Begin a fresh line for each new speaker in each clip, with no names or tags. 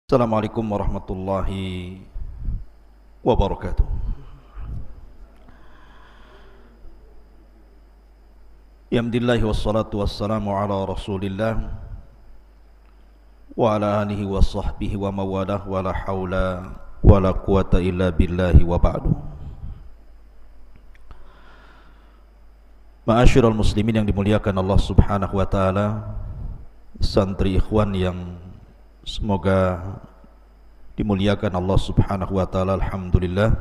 Assalamualaikum warahmatullahi wabarakatuh. Alhamdulillah wassalatu wassalamu ala rasulillah wa ala alihi wa sahbihi wa mawalah wa la hawla wa la quwata illa billahi wa ba'du. Ma'asyiral muslimin yang dimuliakan Allah subhanahu wa ta'ala, santri ikhwan yang semoga dimuliakan Allah subhanahu wa ta'ala. Alhamdulillah,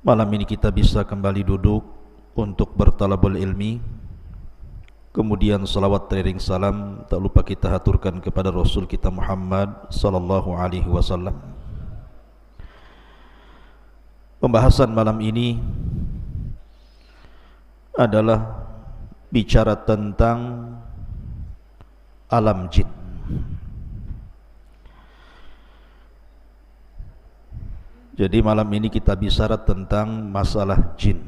malam ini kita bisa kembali duduk untuk bertalabul ilmi. Kemudian salawat teriring salam tak lupa kita haturkan kepada Rasul kita Muhammad sallallahu alaihi wasallam. Pembahasan malam ini adalah bicara tentang alam jin. Jadi malam ini kita bicara tentang masalah jin.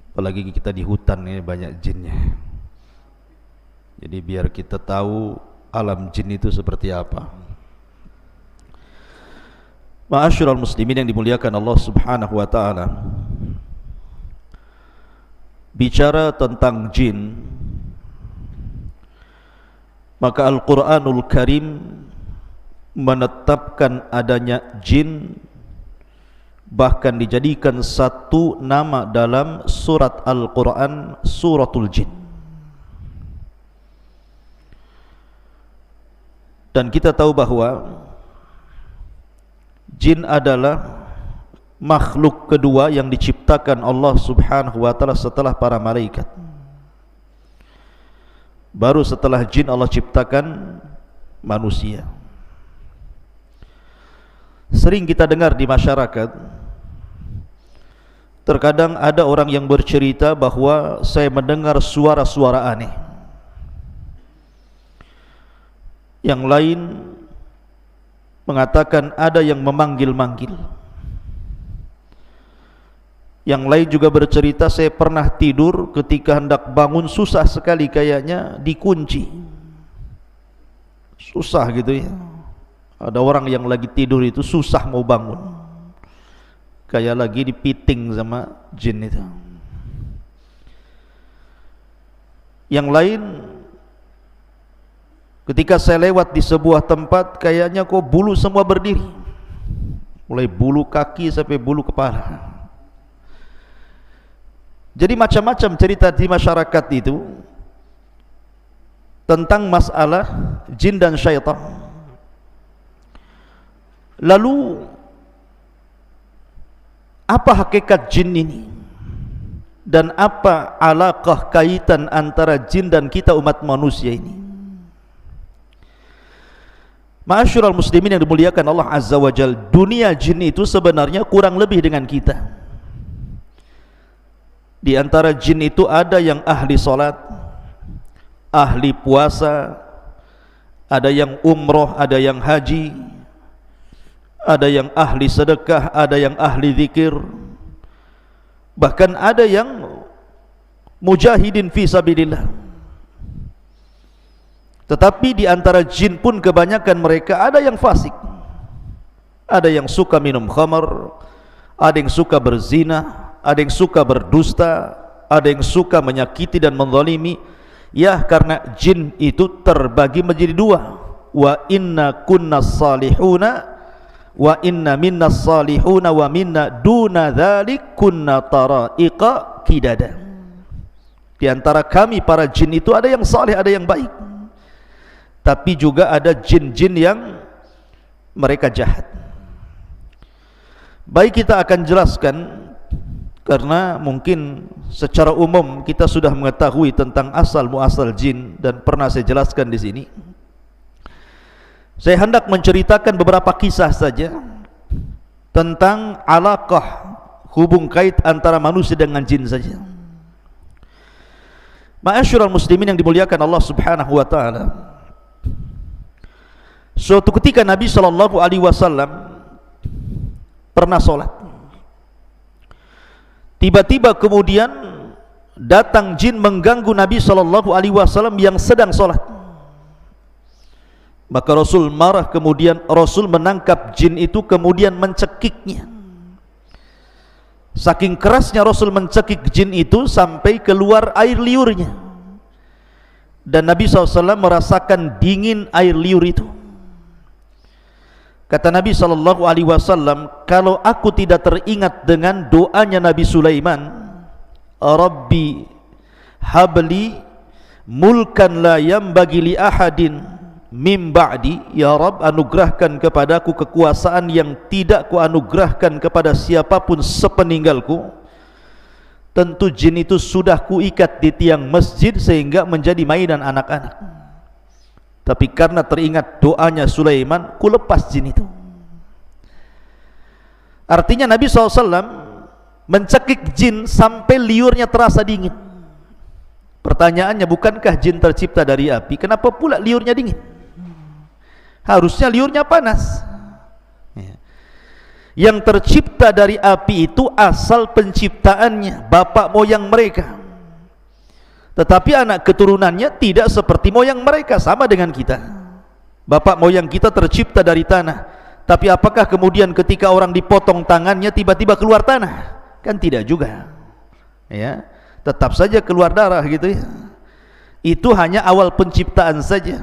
Apalagi kita di hutan ini banyak jinnya. Jadi biar kita tahu alam jin itu seperti apa. Ma'asyiral muslimin yang dimuliakan Allah subhanahu wa ta'ala, bicara tentang jin, maka Al-Quranul Karim menetapkan adanya jin, bahkan dijadikan satu nama dalam surat Al-Quran, suratul jin. Dan kita tahu bahwa jin adalah makhluk kedua yang diciptakan Allah subhanahu wa ta'ala setelah para malaikat. Baru setelah jin Allah ciptakan manusia. Sering kita dengar di masyarakat, terkadang ada orang yang bercerita bahwa saya mendengar suara-suara aneh. Yang lain mengatakan ada yang memanggil-manggil. Yang lain juga bercerita, saya pernah tidur, ketika hendak bangun susah sekali, kayaknya dikunci. Susah gitu ya. Ada orang yang lagi tidur itu susah mau bangun, kayak lagi dipiting sama jin itu. Yang lain, ketika saya lewat di sebuah tempat, kayaknya kok bulu semua berdiri, mulai bulu kaki sampai bulu kepala. Jadi macam-macam cerita di masyarakat itu tentang masalah jin dan syaitan. Lalu apa hakikat jin ini? Dan apa alaqah kaitan antara jin dan kita umat manusia ini? Ma'asyiral muslimin yang dimuliakan Allah Azza wa Jalla, dunia jin itu sebenarnya kurang lebih dengan kita. Di antara jin itu ada yang ahli salat, ahli puasa, ada yang umroh, ada yang haji, ada yang ahli sedekah, ada yang ahli zikir, bahkan ada yang mujahidin fi sabilillah. Tetapi di antara jin pun kebanyakan mereka ada yang fasik, ada yang suka minum khamar, ada yang suka berzina, ada yang suka berdusta, ada yang suka menyakiti dan menzalimi. Ya, karena jin itu terbagi menjadi dua. Wa inna kunna salihuna wa inna minna salihuna wa minna duna dzalik kunna taraiqa kidada. Di antara kami para jin itu ada yang saleh, ada yang baik, tapi juga ada jin-jin yang mereka jahat. Baik, kita akan jelaskan, karena mungkin secara umum kita sudah mengetahui tentang asal muasal jin dan pernah saya jelaskan di sini. Saya hendak menceritakan beberapa kisah saja tentang alaqah, hubung kait antara manusia dengan jin saja. Ma'asyiral muslimin yang dimuliakan Allah subhanahu wa ta'ala, suatu ketika Nabi sallallahu alaihi wasallam pernah sholat. Tiba-tiba kemudian datang jin mengganggu Nabi sallallahu alaihi wasallam yang sedang sholat. Maka Rasul marah, kemudian Rasul menangkap jin itu kemudian mencekiknya. Saking kerasnya Rasul mencekik jin itu sampai keluar air liurnya. Dan Nabi SAW merasakan dingin air liur itu. Kata Nabi SAW, kalau aku tidak teringat dengan doanya Nabi Sulaiman, Rabbi habli mulkan la yambagi li ahadin mim ba'di, ya Rabb, anugerahkan kepadaku kekuasaan yang tidak ku anugerahkan kepada siapapun sepeninggalku. Tentu jin itu sudah kuikat di tiang masjid sehingga menjadi mainan anak-anak. Tapi karena teringat doanya Sulaiman, ku lepas jin itu. Artinya Nabi SAW mencekik jin sampai liurnya terasa dingin. Pertanyaannya, bukankah jin tercipta dari api? Kenapa pula liurnya dingin? Harusnya liurnya panas. Yang tercipta dari api itu asal penciptaannya bapak moyang mereka. Tetapi anak keturunannya tidak seperti moyang mereka, sama dengan kita. Bapak moyang kita tercipta dari tanah, tapi apakah kemudian ketika orang dipotong tangannya tiba-tiba keluar tanah? Kan tidak juga. Ya, tetap saja keluar darah gitu ya. Itu hanya awal penciptaan saja.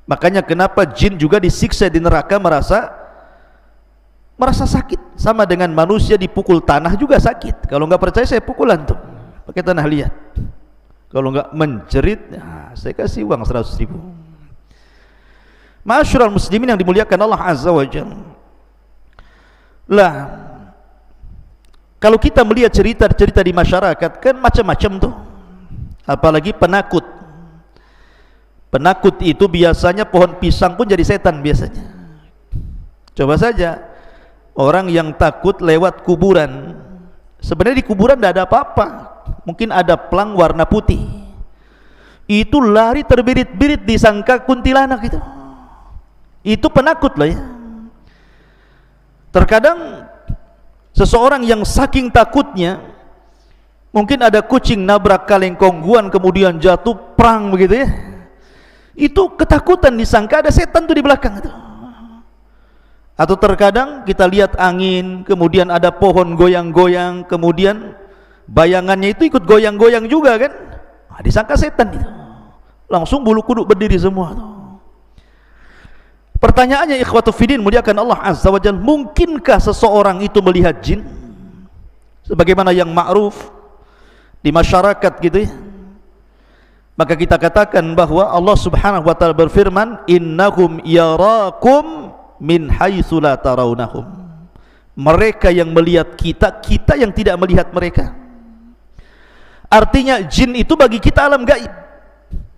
Makanya kenapa jin juga disiksa di neraka merasa sakit. Sama dengan manusia dipukul tanah juga sakit. Kalau nggak percaya saya pukul antum pakai tanah liat. Kalau nggak menjerit, nah, saya kasih uang 100.000. Ma'asyiral muslimin yang dimuliakan Allah Azza wa Jalla. Lah, kalau kita melihat cerita-cerita di masyarakat kan macam-macam tuh. Apalagi penakut. Penakut itu biasanya pohon pisang pun jadi setan biasanya. Coba saja orang yang takut lewat kuburan. Sebenarnya di kuburan tidak ada apa-apa. Mungkin ada pelang warna putih. Itu lari terbirit-birit disangka kuntilanak itu. Itu penakut lah ya. Terkadang seseorang yang saking takutnya, mungkin ada kucing nabrak kaleng kongguan kemudian jatuh prang begitu ya. Itu ketakutan disangka ada setan tuh di belakang itu. Atau terkadang kita lihat angin, kemudian ada pohon goyang-goyang, kemudian bayangannya itu ikut goyang-goyang juga kan. Nah, disangka setan itu. Langsung bulu kuduk berdiri semua tuh. Pertanyaannya ikhwatu fiddin muliakan Allah Azza wa Jalla, mungkinkah seseorang itu melihat jin? Sebagaimana yang ma'ruf di masyarakat gitu ya. Maka kita katakan bahwa Allah Subhanahu wa taala berfirman, innahum yarakum min haitsu la tarawnahum. Mereka yang melihat kita, kita yang tidak melihat mereka. Artinya jin itu bagi kita alam gaib.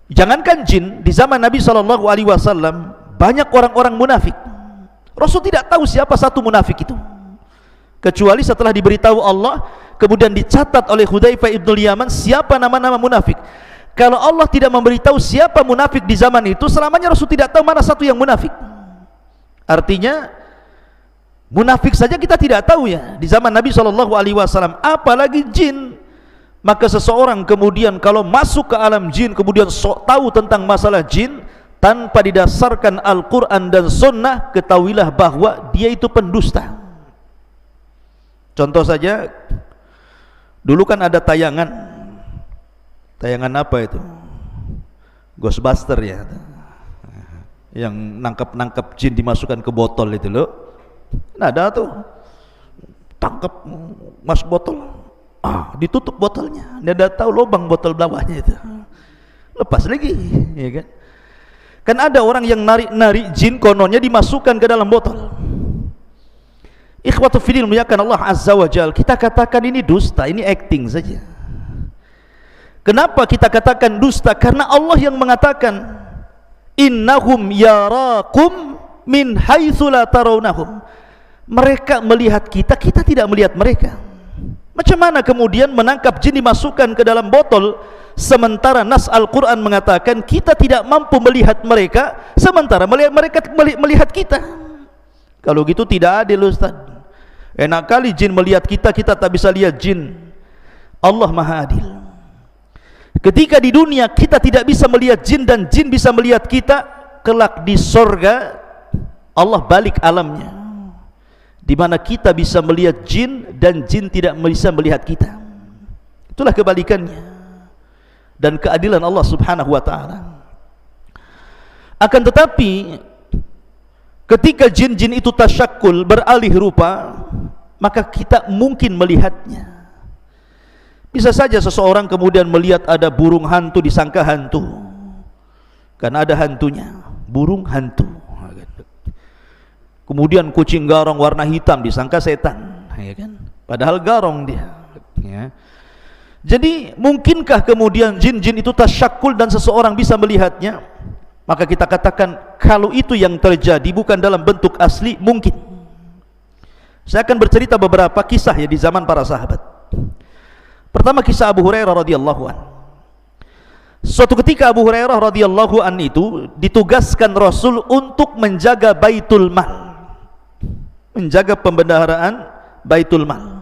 Jangankan jin, di zaman Nabi SAW banyak orang-orang munafik. Rasul tidak tahu siapa satu munafik itu, kecuali setelah diberitahu Allah, kemudian dicatat oleh Hudzaifah ibn Yaman siapa nama-nama munafik. Kalau Allah tidak memberitahu siapa munafik di zaman itu, selamanya Rasul tidak tahu mana satu yang munafik. Artinya munafik saja kita tidak tahu ya di zaman Nabi SAW, apalagi jin. Maka seseorang kemudian kalau masuk ke alam jin, kemudian sok tahu tentang masalah jin tanpa didasarkan Al-Quran dan Sunnah, ketahuilah bahwa dia itu pendusta. Contoh saja, dulu kan ada tayangan apa itu? Ghostbuster ya, yang nangkap jin dimasukkan ke botol itu loh. Nah, ada tuh, tangkap masuk botol, ditutup botolnya, dia udah tahu lubang botol bawahnya itu, lepas lagi, ya kan? Kan ada orang yang narik jin, kononnya dimasukkan ke dalam botol. Ikhwatu fiddin muliakan Allah Azza wa Jalla, kita katakan ini dusta, ini acting saja. Kenapa kita katakan dusta? Karena Allah yang mengatakan innahum yarakum min haitsu la tarawnahum. Mereka melihat kita, kita tidak melihat mereka. Macam mana kemudian menangkap jin dimasukkan ke dalam botol, sementara nas Al-Quran mengatakan kita tidak mampu melihat mereka, sementara mereka melihat kita? Kalau gitu tidak adil Ustaz. Enak kali jin melihat kita, kita tak bisa lihat jin. Allah Maha Adil. Ketika di dunia kita tidak bisa melihat jin dan jin bisa melihat kita, kelak di sorga Allah balik alamnya, di mana kita bisa melihat jin dan jin tidak bisa melihat kita. Itulah kebalikannya dan keadilan Allah Subhanahu wa ta'ala. Akan tetapi ketika jin-jin itu tasyakkul, beralih rupa, maka kita mungkin melihatnya. Bisa saja seseorang kemudian melihat ada burung hantu, disangka hantu karena ada hantunya, burung hantu. Kemudian kucing garong warna hitam, disangka setan, ya kan? Padahal garong dia, ya. Jadi mungkinkah kemudian jin-jin itu tasyakkul dan seseorang bisa melihatnya? Maka kita katakan kalau itu yang terjadi bukan dalam bentuk asli, mungkin. Saya akan bercerita beberapa kisah ya di zaman para sahabat. Pertama, kisah Abu Hurairah radhiyallahu anhu. Suatu ketika Abu Hurairah radhiyallahu anhu itu ditugaskan Rasul untuk menjaga Baitul Mal, menjaga pembendaharaan Baitul Mal.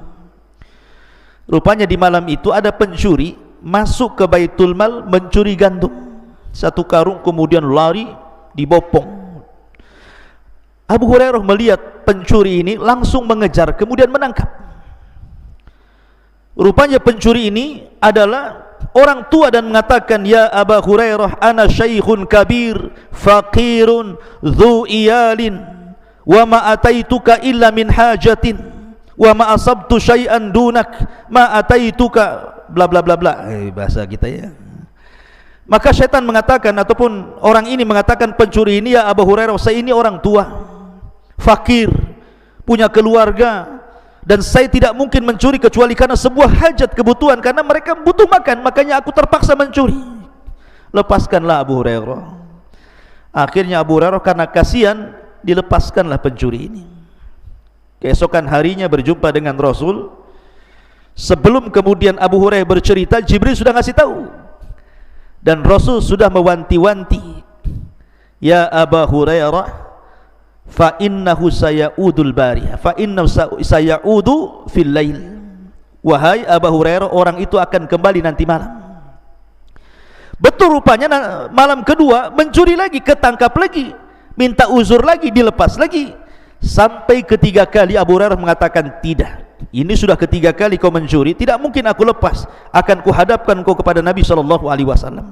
Rupanya di malam itu ada pencuri masuk ke Baitul Mal mencuri gandum. Satu karung, kemudian lari, dibopong. Abu Hurairah melihat pencuri ini, langsung mengejar, kemudian menangkap. Rupanya pencuri ini adalah orang tua dan mengatakan, "Ya Abu Hurairah, ana syaikhun kabir, faqirun, dhu iyalin, wa ma ataituka illa min hajatin, wa ma asabtu syai'an dunak, ma ataituka," bla bla bla bla. Bahasa kita ya. Maka syaitan mengatakan, ataupun orang ini mengatakan pencuri ini, "Ya Abu Hurairah, saya ini orang tua, fakir, punya keluarga, dan saya tidak mungkin mencuri kecuali karena sebuah hajat, kebutuhan, karena mereka butuh makan, makanya aku terpaksa mencuri. Lepaskanlah Abu Hurairah." Akhirnya Abu Hurairah karena kasihan, dilepaskanlah pencuri ini. Keesokan harinya berjumpa dengan Rasul. Sebelum kemudian Abu Hurairah bercerita, Jibril sudah ngasih tahu, dan Rasul sudah mewanti-wanti, "Ya Abu Hurairah, fa innahu sayaudu al-bariha, fa innahu sayaudu fil lail." Wahai Abu Hurairah, orang itu akan kembali nanti malam. Betul, rupanya malam kedua mencuri lagi, ketangkap lagi, minta uzur lagi, dilepas lagi. Sampai ketiga kali Abu Hurairah mengatakan, "Tidak, ini sudah ketiga kali kau mencuri, tidak mungkin aku lepas, akan kuhadapkan kau kepada Nabi SAW."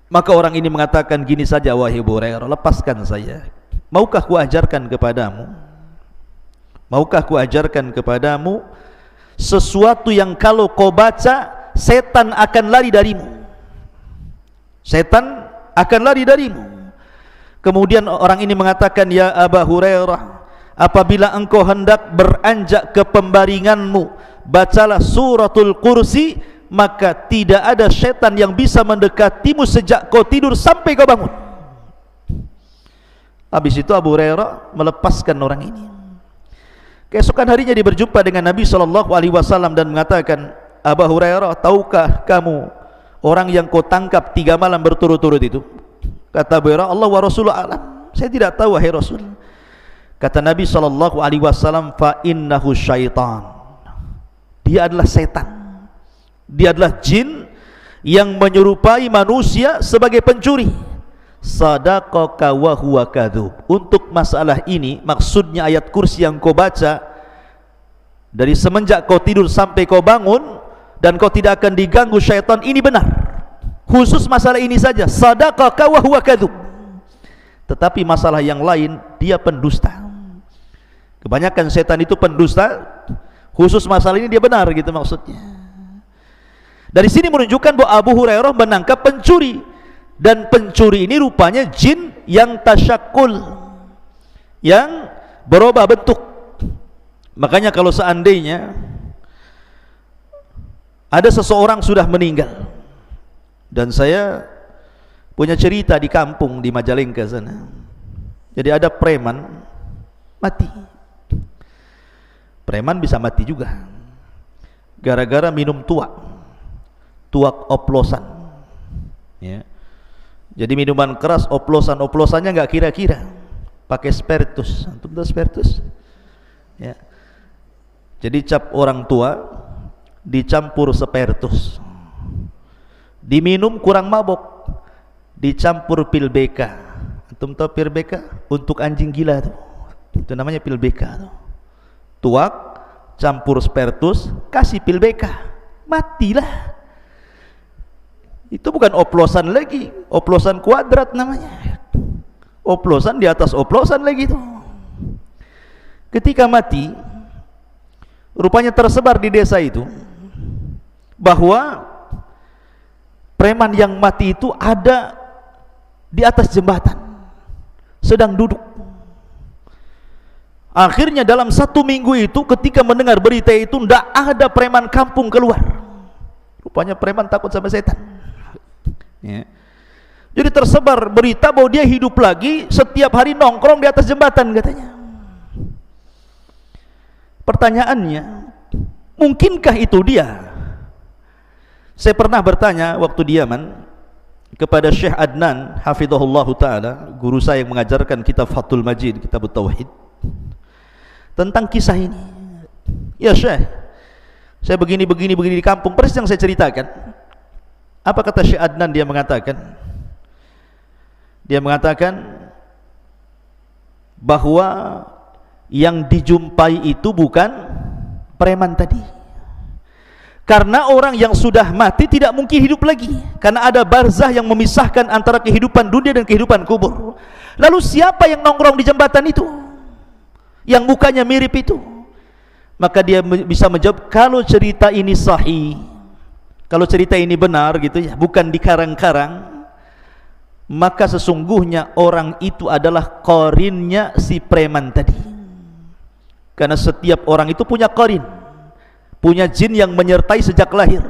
Maka orang ini mengatakan, "Gini saja wahai Abu Hurairah, lepaskan saya. Maukah ku ajarkan kepadamu? Maukah ku ajarkan kepadamu sesuatu yang kalau kau baca, setan akan lari darimu. Setan akan lari darimu." Kemudian orang ini mengatakan, "Ya Abu Hurairah, apabila engkau hendak beranjak ke pembaringanmu, bacalah suratul Kursi, maka tidak ada setan yang bisa mendekatimu sejak kau tidur sampai kau bangun." Habis itu Abu Hurairah melepaskan orang ini. Keesokan harinya dia berjumpa dengan Nabi SAW dan mengatakan, "Abu Hurairah, tahukah kamu orang yang kau tangkap 3 malam berturut-turut itu?" Kata Abu Hurairah, "Allah wa Rasulullah alam." "Saya tidak tahu wahai Rasul." Kata Nabi SAW, "Fa innahu syaitan." Dia adalah setan. Dia adalah jin yang menyerupai manusia sebagai pencuri. Sadaqaka wa huwa kadzub. Untuk masalah ini, maksudnya ayat kursi yang kau baca, dari semenjak kau tidur sampai kau bangun dan kau tidak akan diganggu syaitan, ini benar. Khusus masalah ini saja, sadaqaka wa huwa kadzub. Tetapi masalah yang lain, dia pendusta. Kebanyakan setan itu pendusta. Khusus masalah ini dia benar, gitu maksudnya. Dari sini menunjukkan bahwa Abu Hurairah menangkap pencuri, dan pencuri ini rupanya jin yang tasyakkul, yang berubah bentuk. Makanya kalau seandainya ada seseorang sudah meninggal, dan saya punya cerita di kampung di Majalengka sana. Jadi ada preman mati. Preman bisa mati juga gara-gara minum tuak oplosan, ya. Jadi minuman keras, oplosannya nggak kira-kira, pakai spiritus. Antum tahu spiritus? Ya. Jadi cap orang tua dicampur spiritus, diminum kurang mabok, dicampur pil BK, Antum tahu pil BK? Untuk anjing gila tuh. Itu namanya pil BK tuh. Tuak, campur spertus, kasih pil BK. Matilah. Itu bukan oplosan lagi, oplosan kuadrat namanya. Oplosan di atas oplosan lagi tuh. Ketika mati, rupanya tersebar di desa itu bahwa preman yang mati itu ada di atas jembatan, sedang duduk. Akhirnya dalam 1 minggu itu ketika mendengar berita itu, tidak ada preman kampung keluar. Rupanya preman takut sama setan ya. Jadi tersebar berita bahwa dia hidup lagi, setiap hari nongkrong di atas jembatan katanya. Pertanyaannya, mungkinkah itu dia? Saya pernah bertanya waktu di Yaman kepada Syekh Adnan hafizahullah ta'ala, guru saya yang mengajarkan kitab Fathul Majid, kitab Tauhid, tentang kisah ini. Ya Syekh, saya begini di kampung, persis yang saya ceritakan. Apa kata Syekh Adnan? Dia mengatakan bahwa yang dijumpai itu bukan preman tadi, karena orang yang sudah mati tidak mungkin hidup lagi, karena ada barzah yang memisahkan antara kehidupan dunia dan kehidupan kubur. Lalu siapa yang nongkrong di jembatan itu, yang mukanya mirip itu? Maka dia bisa menjawab, kalau cerita ini sahih, kalau cerita ini benar gitu ya, bukan dikarang-karang, maka sesungguhnya orang itu adalah qarinnya si preman tadi. Karena setiap orang itu punya qarin, punya jin yang menyertai sejak lahir.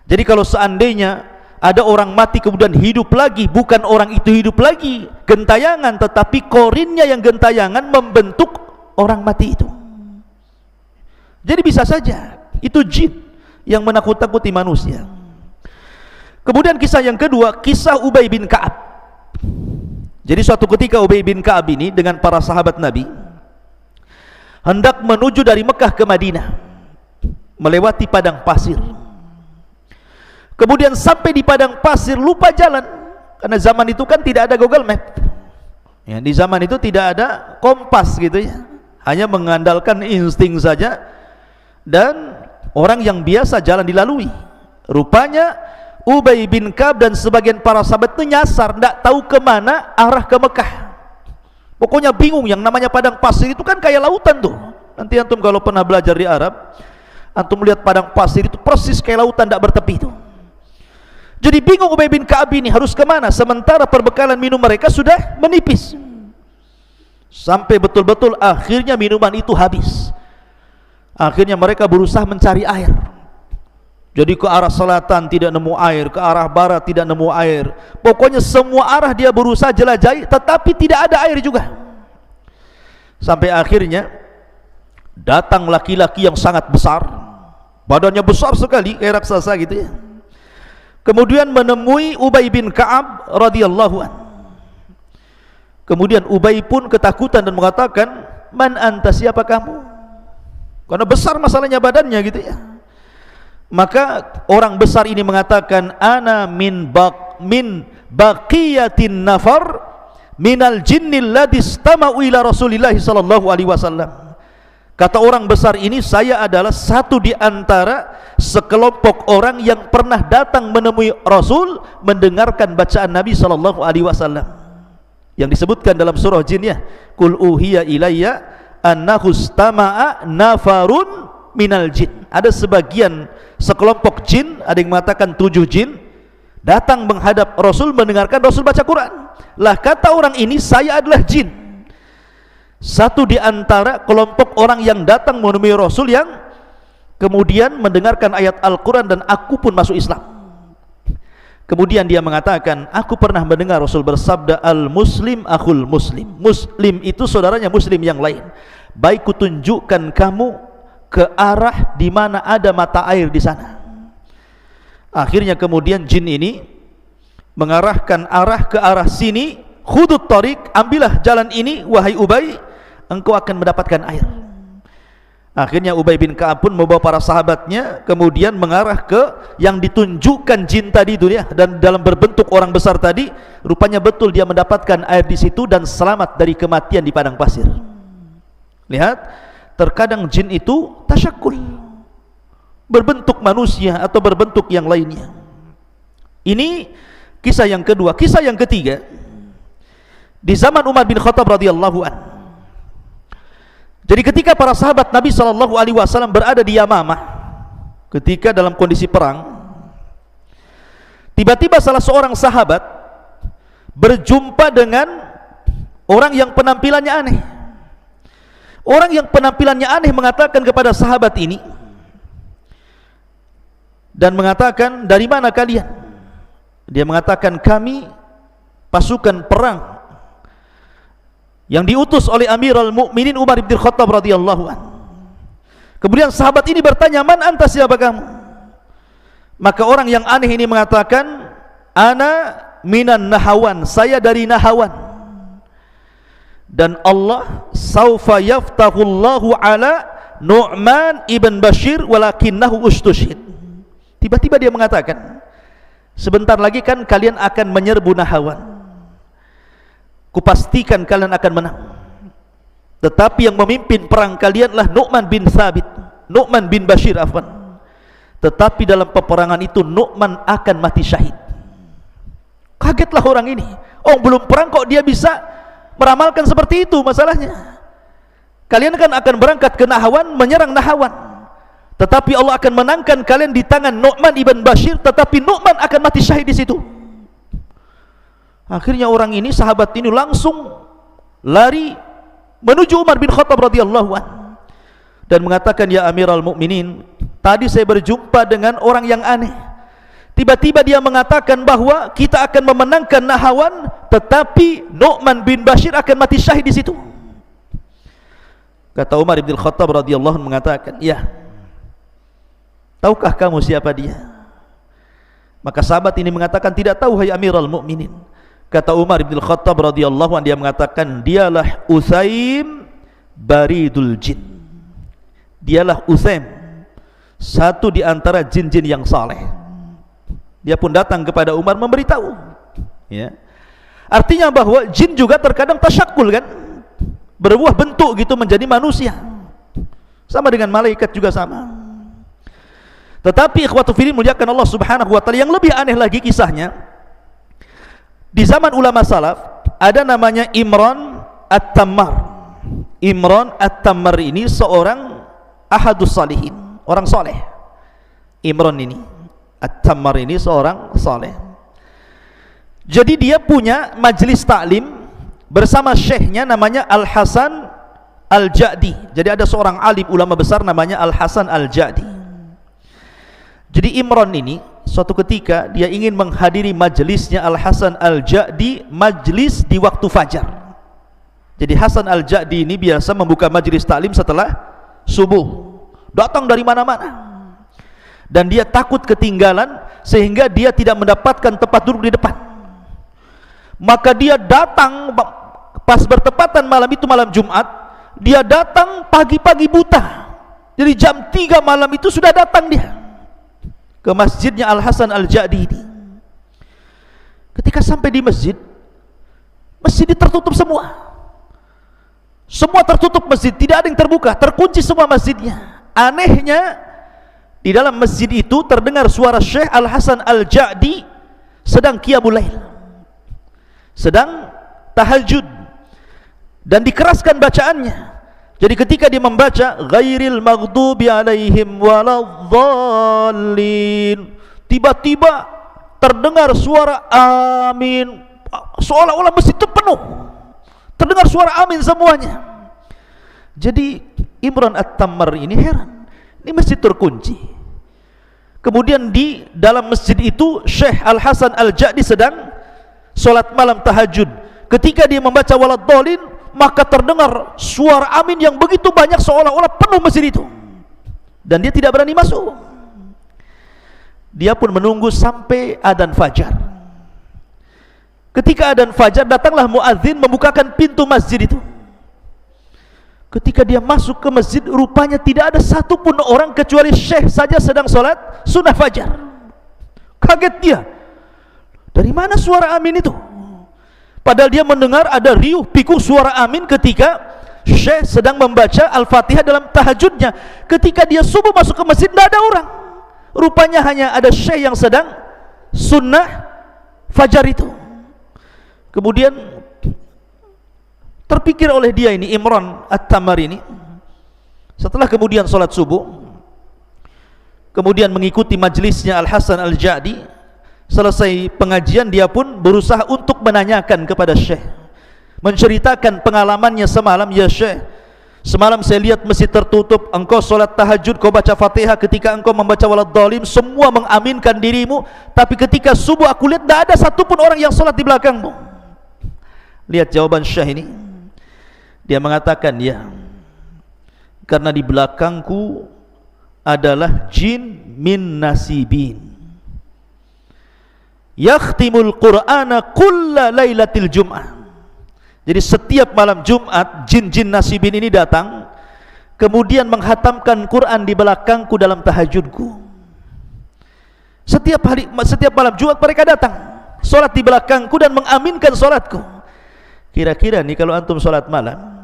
Jadi kalau seandainya ada orang mati kemudian hidup lagi, bukan orang itu hidup lagi gentayangan, tetapi qarinnya yang gentayangan membentuk orang mati itu. Jadi bisa saja itu jin yang menakut-takuti manusia. Kemudian kisah yang kedua, kisah Ubay bin Ka'ab. Jadi suatu ketika Ubay bin Ka'ab ini dengan para sahabat Nabi hendak menuju dari Mekah ke Madinah, melewati padang pasir. Kemudian sampai di padang pasir lupa jalan, karena zaman itu kan tidak ada Google Map ya, di zaman itu tidak ada kompas gitu ya, hanya mengandalkan insting saja dan orang yang biasa jalan dilalui. Rupanya Ubay bin Ka'ab dan sebagian para sahabat itu nyasar, tidak tahu kemana arah ke Mekah. Pokoknya bingung. Yang namanya padang pasir itu kan kayak lautan tuh. Nanti antum kalau pernah belajar di Arab, antum melihat padang pasir itu persis kayak lautan tidak bertepi itu. Jadi bingung Ubay bin Ka'ab ini harus kemana, sementara perbekalan minum mereka sudah menipis. Sampai betul-betul akhirnya minuman itu habis. Akhirnya mereka berusaha mencari air. Jadi ke arah selatan tidak nemu air, ke arah barat tidak nemu air. Pokoknya semua arah dia berusaha jelajahi, tetapi tidak ada air juga. Sampai akhirnya datang laki-laki yang sangat besar, badannya besar sekali kayak raksasa gitu ya. Kemudian menemui Ubay bin Ka'ab radhiyallahu an. Kemudian Ubay pun ketakutan dan mengatakan, "Man anta, siapa kamu?" Karena besar masalahnya badannya gitu ya. Maka orang besar ini mengatakan, "Ana min baqiyatin nafar minal jinnil ladzi istama'u ila Rasulillah sallallahu alaihi wasallam." Kata orang besar ini, saya adalah satu di antara sekelompok orang yang pernah datang menemui Rasul mendengarkan bacaan Nabi sallallahu alaihi wasallam yang disebutkan dalam surah Jin ya, "Qul uhiya ilayya annahu istama'a nafarun minal jin." Ada sebagian sekelompok jin, ada yang mengatakan 7 jin datang menghadap Rasul mendengarkan Rasul baca Quran. Lah kata orang ini, saya adalah jin, satu di antara kelompok orang yang datang menemui Rasul yang kemudian mendengarkan ayat Al-Quran dan aku pun masuk Islam. Kemudian dia mengatakan, aku pernah mendengar Rasul bersabda, al-muslim akhul muslim. Muslim itu saudaranya muslim yang lain. Baik kutunjukkan kamu ke arah di mana ada mata air di sana. Akhirnya kemudian jin ini mengarahkan arah ke arah sini, khudut tariq, ambillah jalan ini wahai Ubay, engkau akan mendapatkan air. Akhirnya Ubay bin Ka'ab pun membawa para sahabatnya kemudian mengarah ke yang ditunjukkan jin tadi itu ya, dan dalam berbentuk orang besar tadi, rupanya betul dia mendapatkan air di situ dan selamat dari kematian di padang pasir. Lihat, terkadang jin itu tasyakul, berbentuk manusia atau berbentuk yang lainnya. Ini kisah yang kedua. Kisah yang ketiga, di zaman Umar bin Khattab radhiyallahu anhu. Jadi ketika para sahabat Nabi SAW berada di Yamamah, ketika dalam kondisi perang, tiba-tiba salah seorang sahabat berjumpa dengan orang yang penampilannya aneh. Orang yang penampilannya aneh mengatakan kepada sahabat ini dan mengatakan, dari mana kalian? Dia mengatakan, kami pasukan perang yang diutus oleh Amirul Mukminin Umar bin Khattab radhiyallahu anhu. Kemudian sahabat ini bertanya, man anta, siapa kamu? Maka orang yang aneh ini mengatakan, ana minan Nahawan, saya dari Nahawan, dan Allah saufa yaftahullahu ala Nu'man ibn Bashir walakinnahu ustushid. Tiba-tiba dia mengatakan, sebentar lagi kan kalian akan menyerbu Nahawan, kupastikan kalian akan menang, tetapi yang memimpin perang kalianlah Nu'man bin Thabit, Nu'man bin Bashir afwan. Tetapi dalam peperangan itu Nu'man akan mati syahid. Kagetlah orang ini. Oh, belum perang kok dia bisa meramalkan seperti itu. Masalahnya, kalian kan akan berangkat ke Nahawan, menyerang Nahawan, tetapi Allah akan menangkan kalian di tangan Nu'man ibn Bashir, tetapi Nu'man akan mati syahid di situ. Akhirnya orang ini, sahabat ini langsung lari menuju Umar bin Khattab radhiyallahu anhu dan mengatakan, ya Amirul Mukminin, tadi saya berjumpa dengan orang yang aneh. Tiba-tiba dia mengatakan bahwa kita akan memenangkan Nahawan, tetapi Nu'man bin Bashir akan mati syahid di situ. Kata Umar bin Khattab radhiyallahu anhu mengatakan, ya, tahukah kamu siapa dia? Maka sahabat ini mengatakan, tidak tahu hai Amirul Mukminin. Kata Umar bin Khattab radhiyallahu anhu, dia mengatakan, dialah Usaim baridul jin. Dialah Usaim, satu di antara jin-jin yang saleh. Dia pun datang kepada Umar memberitahu, ya. Artinya bahwa jin juga terkadang tasyakul kan, berbuah bentuk gitu menjadi manusia, sama dengan malaikat juga sama. Tetapi ikhwatu fillah muliakan Allah Subhanahu wa taala, yang lebih aneh lagi kisahnya, di zaman ulama salaf ada namanya Imran At-Tammar. Imran At-Tammar ini seorang ahadus salihin, orang soleh. Imran ini At-Tammar ini seorang soleh. Jadi dia punya majlis taklim bersama syekhnya namanya Al-Hasan Al-Ja'di. Jadi ada seorang alim ulama besar namanya Al-Hasan Al-Ja'di. Jadi Imran ini suatu ketika dia ingin menghadiri majlisnya Al-Hasan Al-Ja'di, majlis di waktu fajar. Jadi Hasan Al-Ja'di ini biasa membuka majlis taklim setelah subuh. Datang dari mana-mana. Dan dia takut ketinggalan sehingga dia tidak mendapatkan tempat duduk di depan. Maka dia datang pas bertepatan malam itu, malam Jumat, dia datang pagi-pagi buta. Jadi jam 3 malam itu sudah datang dia ke masjidnya Al-Hasan Al-Ja'di ini. Ketika sampai di masjid, masjid tertutup semua. Semua tertutup masjid, tidak ada yang terbuka, terkunci semua masjidnya. Anehnya, di dalam masjid itu terdengar suara Syekh Al-Hasan Al-Ja'di sedang qiyamul lail, sedang tahajud, dan dikeraskan bacaannya. Jadi ketika dia membaca ghairil maghdubi alaihim waladhdallin, tiba-tiba terdengar suara amin, seolah-olah masjid itu penuh, terdengar suara amin semuanya. Jadi Imran At-Tammar ini heran, ini masjid terkunci. Kemudian di dalam masjid itu Syekh Al-Hasan Al-Ja'di sedang sholat malam tahajud. Ketika dia membaca waladhdallin, maka terdengar suara amin yang begitu banyak seolah-olah penuh masjid itu, dan dia tidak berani masuk. Dia pun menunggu sampai adzan fajar. Ketika adzan fajar, datanglah muadzin membukakan pintu masjid itu. Ketika dia masuk ke masjid, rupanya tidak ada satupun orang kecuali syekh saja sedang sholat sunnah fajar. Kaget dia, dari mana suara amin itu? Padahal dia mendengar ada riuh pikuk suara amin ketika syekh sedang membaca Al-Fatihah dalam tahajudnya. Ketika dia subuh masuk ke masjid, tidak ada orang. Rupanya hanya ada syekh yang sedang sunnah fajar itu. Kemudian terpikir oleh dia ini, Imran At-Tamari ini, setelah kemudian sholat subuh, kemudian mengikuti majlisnya Al-Hasan Al-Ja'di, selesai pengajian dia pun berusaha untuk menanyakan kepada syekh, menceritakan pengalamannya semalam. Ya syekh, semalam saya lihat masjid tertutup, engkau sholat tahajud, kau baca Fatihah, ketika engkau membaca waladhdallin semua mengaminkan dirimu, tapi ketika subuh aku lihat tidak ada satupun orang yang sholat di belakangmu. Lihat jawaban syekh ini. Dia mengatakan, ya, karena di belakangku adalah jin min nasibin yakhtimul qur'ana kulla lailatil jum'ah. Jadi setiap malam Jumat jin-jin nasibin ini datang, kemudian menghatamkan Quran di belakangku dalam tahajudku. Setiap malam Jumat mereka datang, solat di belakangku dan mengaminkan solatku. Kira-kira nih kalau antum solat malam,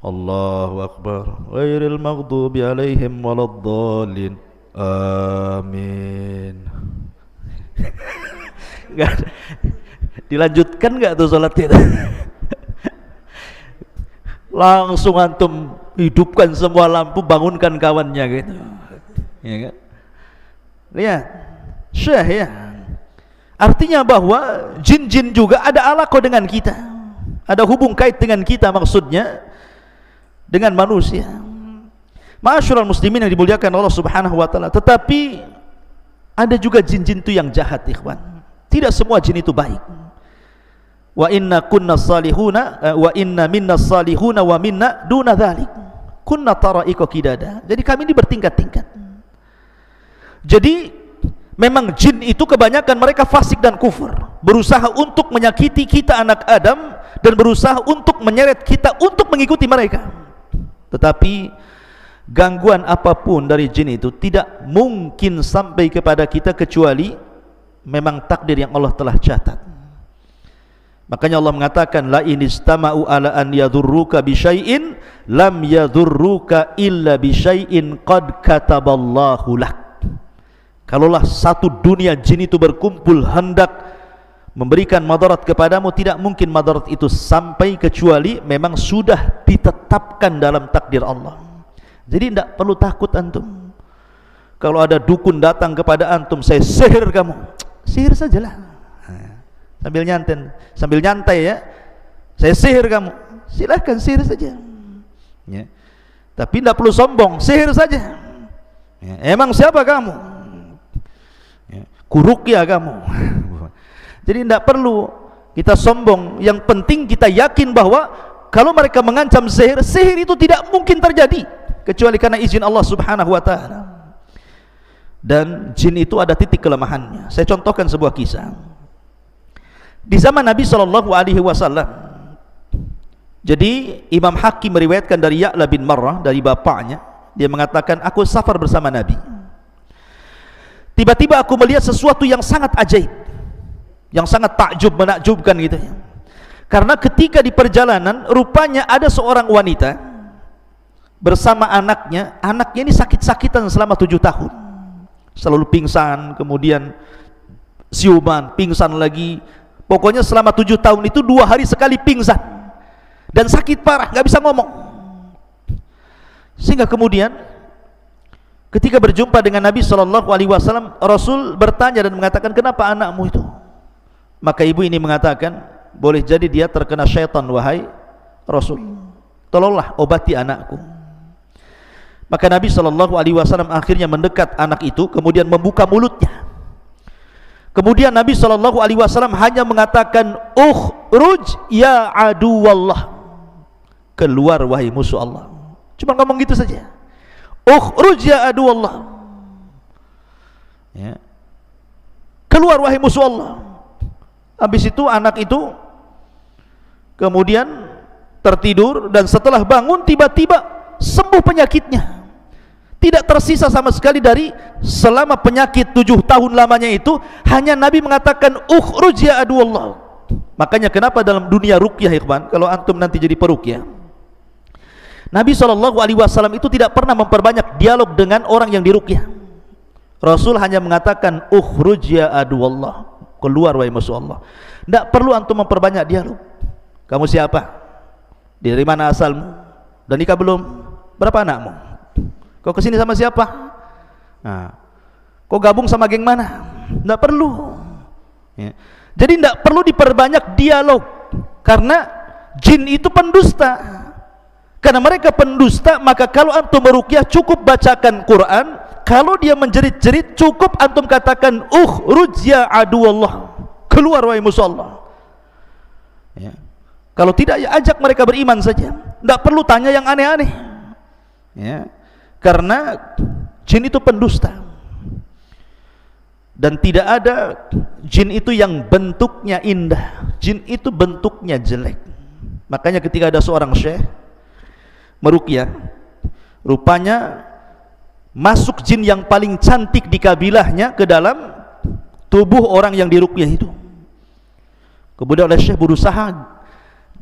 Allahu Akbar, ghairil maghdubi alaihim waladdallin, amin. Dilanjutkan nggak tuh sholatnya? Langsung antum hidupkan semua lampu, bangunkan kawannya gitu, ya kan? Lihat, syekh ya. Artinya bahwa jin-jin juga ada alaqah dengan kita, ada hubung kait dengan kita, maksudnya dengan manusia. Ma'asyiral muslimin yang dimuliakan Allah Subhanahu wa taala. Tetapi ada juga jin-jin itu yang jahat, ikhwan. Tidak semua jin itu baik. Wa inna kunna salihuna wa inna minna salihuna wa minna duna dzalik. Kunna tara'iqa qidada. Jadi kami ini bertingkat-tingkat. Jadi memang jin itu kebanyakan mereka fasik dan kufur, berusaha untuk menyakiti kita anak Adam dan berusaha untuk menyeret kita untuk mengikuti mereka. Tetapi gangguan apapun dari jin itu tidak mungkin sampai kepada kita kecuali memang takdir yang Allah telah catat. Makanya Allah mengatakan, la in istama'u ala an yadhurruka bi syai'in lam yadhurruka illa bi syai'in qad kataballahu lak. Kalaulah satu dunia jin itu berkumpul hendak memberikan madarat kepadamu, tidak mungkin madarat itu sampai kecuali memang sudah ditetapkan dalam takdir Allah. Jadi tidak perlu takut antum. Kalau ada dukun datang kepada antum, saya sihir kamu, sihir sajalah. Sambil nyantai ya, saya sihir kamu, silahkan sihir saja ya. Tapi tidak perlu sombong, sihir saja ya. Emang siapa kamu ya. Kuruqyah kamu. Jadi tidak perlu kita sombong. Yang penting kita yakin bahwa kalau mereka mengancam sihir, sihir itu tidak mungkin terjadi kecuali karena izin Allah Subhanahu wa taala. Dan jin itu ada titik kelemahannya. Saya contohkan sebuah kisah. Di zaman Nabi SAW, jadi Imam Hakim meriwayatkan dari Ya'la bin Marrah, dari bapaknya, dia mengatakan, aku safar bersama Nabi. Tiba-tiba aku melihat sesuatu yang sangat ajaib, yang sangat takjub, menakjubkan gitu ya. Karena ketika di perjalanan, rupanya ada seorang wanita bersama anaknya. Anaknya ini sakit-sakitan selama 7 tahun, selalu pingsan, kemudian siuman, pingsan lagi. Pokoknya selama 7 tahun itu 2 hari sekali pingsan dan sakit parah, nggak bisa ngomong. Sehingga kemudian ketika berjumpa dengan Nabi SAW, Rasul bertanya dan mengatakan, kenapa anakmu itu? Maka ibu ini mengatakan, boleh jadi dia terkena syaitan wahai Rasul, tolonglah obati anakku. Maka Nabi SAW akhirnya mendekat anak itu, kemudian membuka mulutnya. Kemudian Nabi SAW hanya mengatakan, ukhruj ya aduwallah, keluar wahai musuh Allah. Cuma ngomong gitu saja, ukhruj ya aduwallah ya, keluar wahai musuh Allah. Habis itu anak itu kemudian tertidur, dan setelah bangun tiba-tiba sembuh penyakitnya. Tidak tersisa sama sekali dari selama penyakit 7 tahun lamanya itu. Hanya Nabi mengatakan ukhruj ya aduwallah. Makanya kenapa dalam dunia ruqyah, ikhwan, kalau antum nanti jadi peruqyah, Nabi SAW itu tidak pernah memperbanyak dialog dengan orang yang diruqyah. Rasul hanya mengatakan ukhruj ya aduwallah, keluar wahai musuh Allah. Tidak perlu antum memperbanyak dialog. Kamu siapa? Dari mana asalmu? Dan nikah belum? Berapa anakmu? Kau kesini sama siapa? Nah, kau gabung sama geng mana? Tidak perlu ya. Jadi tidak perlu diperbanyak dialog, karena jin itu pendusta. Karena mereka pendusta, maka kalau antum meruqyah cukup bacakan Quran. Kalau dia menjerit-jerit, cukup antum katakan ukhruj ya aduwallah, keluar wahai musuh Allah ya. Kalau tidak, ya ajak mereka beriman saja. Tidak perlu tanya yang aneh-aneh ya. Karena jin itu pendusta, dan tidak ada jin itu yang bentuknya indah. Jin itu bentuknya jelek. Makanya ketika ada seorang syekh meruqyah, rupanya masuk jin yang paling cantik di kabilahnya ke dalam tubuh orang yang diruqyah itu. Kemudian oleh syekh berusaha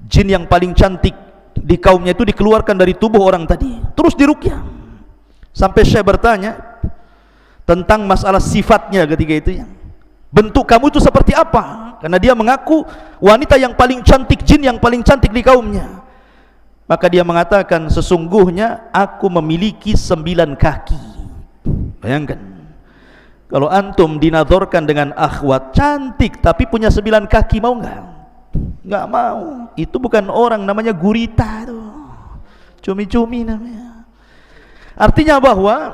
jin yang paling cantik di kaumnya itu dikeluarkan dari tubuh orang tadi, terus diruqyah. Sampai syekh bertanya tentang masalah sifatnya ketika itu ya. Bentuk kamu itu seperti apa? Karena dia mengaku wanita yang paling cantik, jin yang paling cantik di kaumnya. Maka dia mengatakan, sesungguhnya aku memiliki 9 kaki. Bayangkan, kalau antum dinadhorkan dengan akhwat cantik tapi punya 9 kaki, mau nggak? Nggak mau. Itu bukan orang, namanya gurita tuh. Cumi-cumi namanya. Artinya bahwa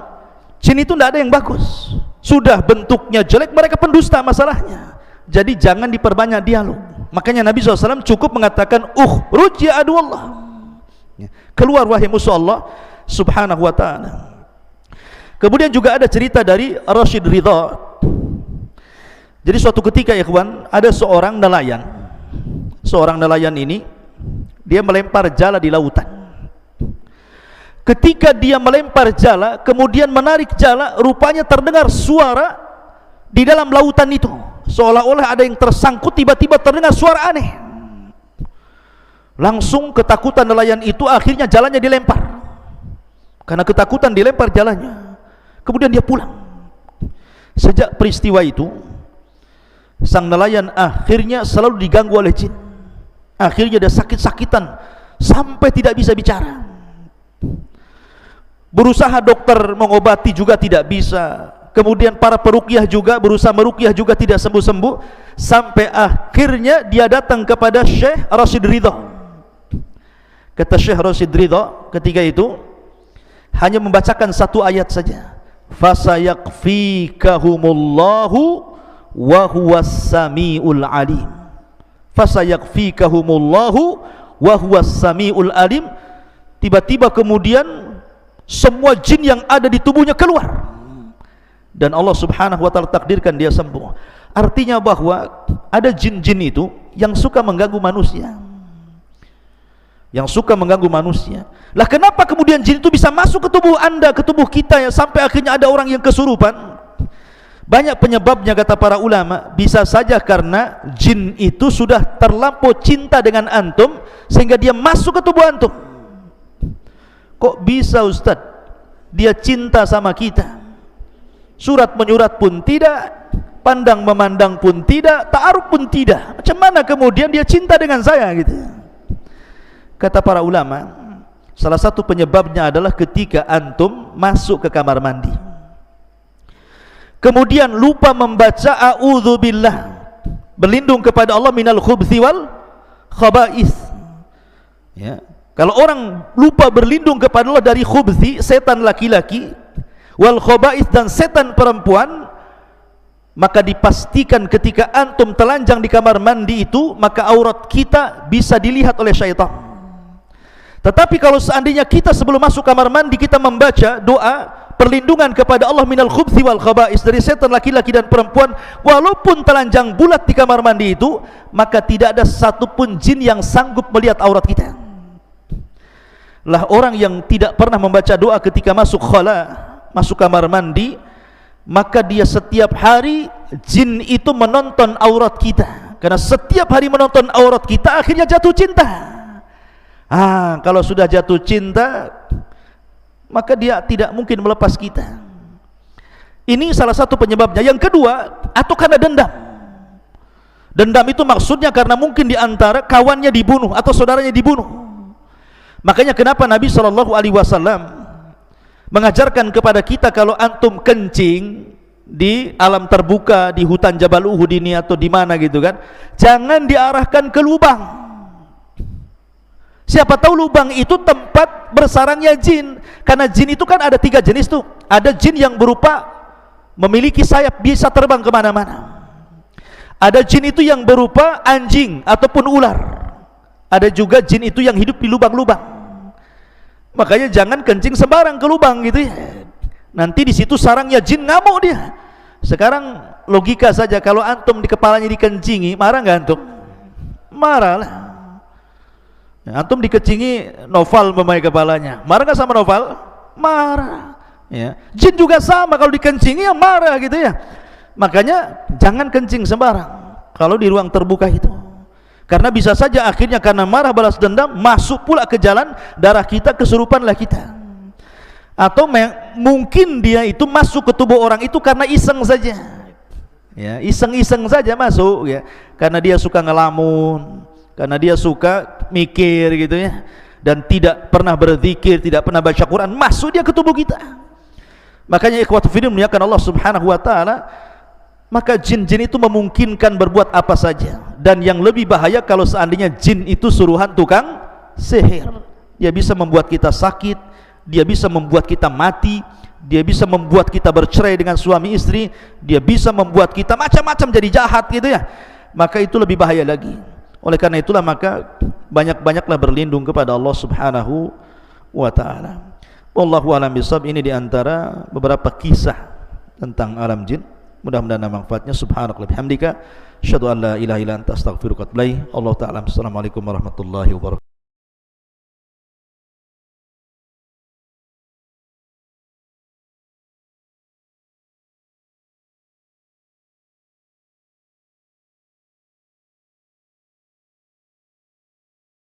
jin itu tidak ada yang bagus. Sudah bentuknya jelek, mereka pendusta masalahnya. Jadi jangan diperbanyak dialog. Makanya Nabi SAW cukup mengatakan ukhruj ya aduwallah, keluar wahai musuh Allah subhanahu wa ta'ala. Kemudian juga ada cerita dari Rashid Ridha. Jadi suatu ketika ya ikhwan, ada seorang nelayan. Seorang nelayan ini dia melempar jala di lautan. Ketika dia melempar jala, kemudian menarik jala, rupanya terdengar suara di dalam lautan itu, seolah-olah ada yang tersangkut. Tiba-tiba terdengar suara aneh. Langsung ketakutan nelayan itu, akhirnya jalannya dilempar. Karena ketakutan dilempar jalannya. Kemudian dia pulang. Sejak peristiwa itu, sang nelayan akhirnya selalu diganggu oleh jin. Akhirnya dia sakit-sakitan sampai tidak bisa bicara. Berusaha dokter mengobati juga tidak bisa. Kemudian para peruqyah juga berusaha meruqyah juga tidak sembuh-sembuh. Sampai akhirnya dia datang kepada Syekh Rashid Ridha. Kata Syekh Rashid Ridha ketika itu, hanya membacakan 1 ayat saja. Fasayakfikahumullahu wa huwas samiul alim. Fasayakfikahumullahu wa huwas samiul alim. Tiba-tiba kemudian semua jin yang ada di tubuhnya keluar, dan Allah subhanahu wa ta'ala takdirkan dia sembuh. Artinya bahwa ada jin-jin itu yang suka mengganggu manusia, Lah kenapa kemudian jin itu bisa masuk ke tubuh anda, ke tubuh kita ya, sampai akhirnya ada orang yang kesurupan? Banyak penyebabnya kata para ulama. Bisa saja karena jin itu sudah terlampau cinta dengan antum sehingga dia masuk ke tubuh antum. Kok bisa Ustaz? Dia cinta sama kita, surat menyurat pun tidak, pandang memandang pun tidak, ta'aruf pun tidak. Macam mana kemudian dia cinta dengan saya gitu? Kata para ulama, salah satu penyebabnya adalah ketika antum masuk ke kamar mandi, kemudian lupa membaca a'udzubillah, berlindung kepada Allah minal khubthi wal khaba'ith ya. Kalau orang lupa berlindung kepada Allah dari khubthi, setan laki-laki, wal khaba'ith, dan setan perempuan, maka dipastikan ketika antum telanjang di kamar mandi itu, maka aurat kita bisa dilihat oleh syaitan. Tetapi kalau seandainya kita sebelum masuk kamar mandi kita membaca doa perlindungan kepada Allah minal khubthi wal khaba'is, dari setan laki-laki dan perempuan, walaupun telanjang bulat di kamar mandi itu, maka tidak ada satupun jin yang sanggup melihat aurat kita. lah orang yang tidak pernah membaca doa ketika masuk khala, masuk kamar mandi, maka dia setiap hari jin itu menonton aurat kita. Karena setiap hari menonton aurat kita, akhirnya jatuh cinta. Kalau sudah jatuh cinta, maka dia tidak mungkin melepas kita. Ini salah satu penyebabnya. Yang kedua, atau karena dendam. Dendam itu maksudnya karena mungkin di antara kawannya dibunuh atau saudaranya dibunuh. Makanya kenapa Nabi SAW mengajarkan kepada kita, kalau antum kencing di alam terbuka, di hutan Jabal Uhud ini atau di mana gitu kan, jangan diarahkan ke lubang. Siapa tahu lubang itu tempat bersarangnya jin. Karena jin itu kan ada 3 jenis tuh. Ada jin yang berupa memiliki sayap, bisa terbang kemana-mana. Ada jin itu yang berupa anjing ataupun ular. Ada juga jin itu yang hidup di lubang-lubang. Makanya jangan kencing sembarang ke lubang gitu ya. Nanti di situ sarangnya jin, ngamuk dia. Sekarang logika saja, kalau antum di kepalanya dikencingi, marah nggak antum? Marah lah. Ya, antum dikencingi Noval memakai kepalanya, marah nggak sama Noval? Marah. Ya. Jin juga sama, kalau dikencingi ya marah gitu ya. Makanya jangan kencing sembarang kalau di ruang terbuka itu. Karena bisa saja akhirnya karena marah balas dendam, masuk pula ke jalan darah kita, kesurupanlah kita. Atau mungkin dia itu masuk ke tubuh orang itu karena iseng saja. Ya, iseng-iseng saja masuk ya. Karena dia suka ngelamun, karena dia suka mikir gitu ya. Dan tidak pernah berzikir, tidak pernah baca Quran, masuk dia ke tubuh kita. Makanya ikhwatu fillah muliakan Allah Subhanahu wa taala, maka jin-jin itu memungkinkan berbuat apa saja. Dan yang lebih bahaya kalau seandainya jin itu suruhan tukang sihir. Dia bisa membuat kita sakit, dia bisa membuat kita mati, dia bisa membuat kita bercerai dengan suami istri, dia bisa membuat kita macam-macam jadi jahat gitu ya. Maka itu lebih bahaya lagi. Oleh karena itulah maka banyak-banyaklah berlindung kepada Allah Subhanahu wa taala. Wallahu a'lam bishawab. Ini diantara beberapa kisah tentang alam jin. Mudah-mudahan ada manfaatnya. Subhanakallahumma wa bihamdika, asyhadu an la ilaha illa anta, astaghfiruka wa atubu ilaik. Allah taala. Assalamualaikum warahmatullahi wabarakatuh.